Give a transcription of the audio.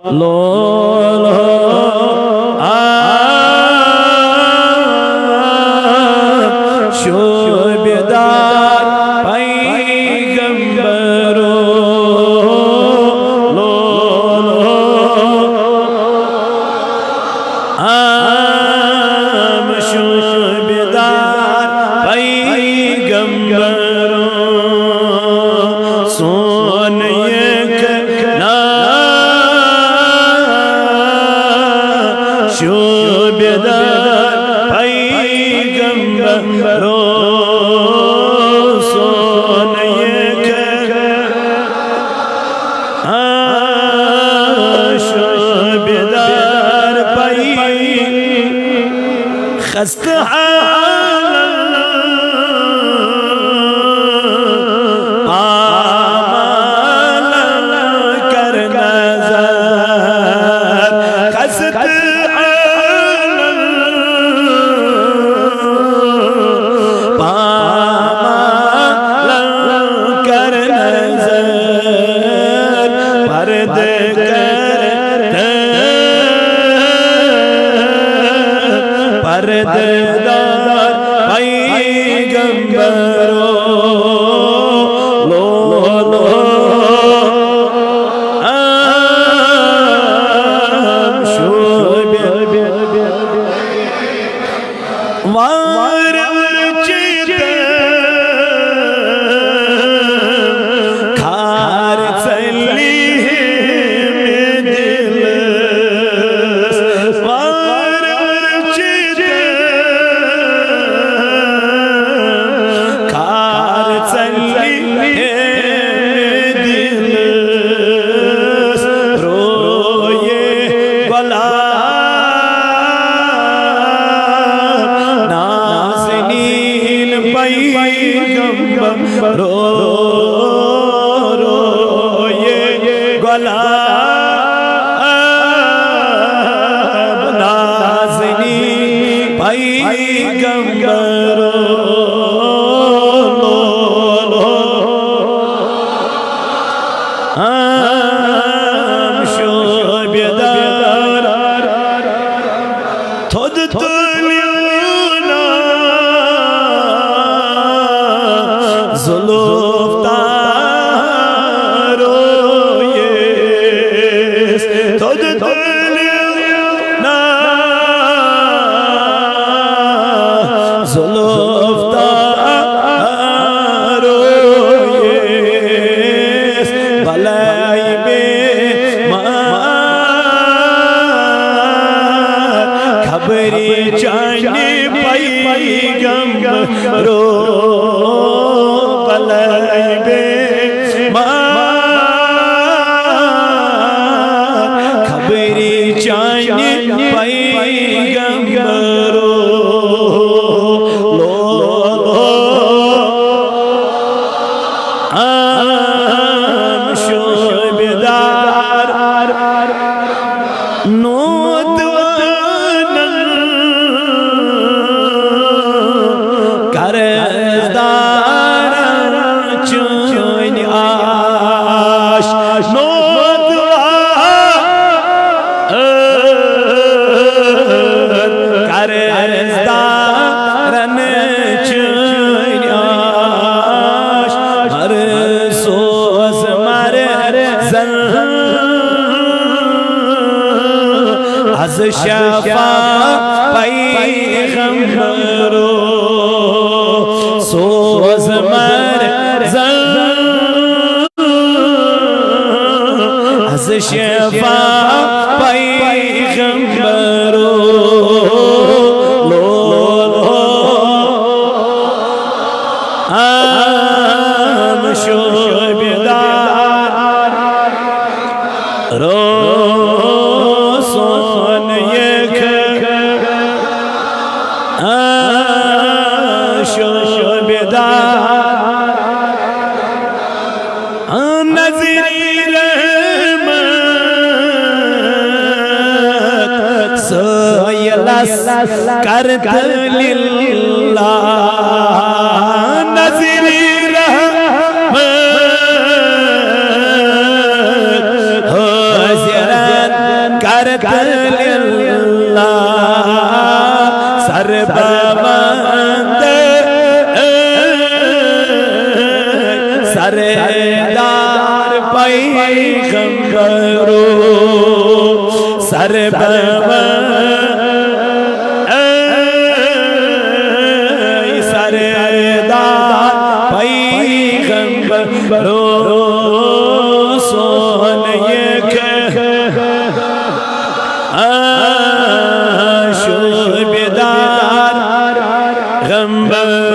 लोल शोबेदार पैगंबरो लोल आम शोबेदार पैगंबरो सोन शोबेदार पैगंबरो सोन शोबेदार खस्त पर्देदार पैगंबरो लोल आम शोबे वार चित खार चली रो रो ये गुलाब नाज़नी पैगंबरो आम शोबेदार थोद जुल्फ़तारो ये थोद ना जुल्फ़तारो ये भलाई बेमार खबरी जाने पैगंबरो खबरी जाने पैगंबरो आम शोबेदार नोदवान करदार चुन आश करदारन चुन आश हर सोस मर जल अज शफा पैगंबरो सोस मर जल अज शफा पैगंबरो आम शोबेदार रो सोन शोबेदार नज़री रहमत सोयलस करत लिल्लाह नज़री रहमत हो ज़िरत करते लिल्लाह सरबवंद सरदार पैगंबरो सरदार पैगंबरो सोने शुबेदार गंबर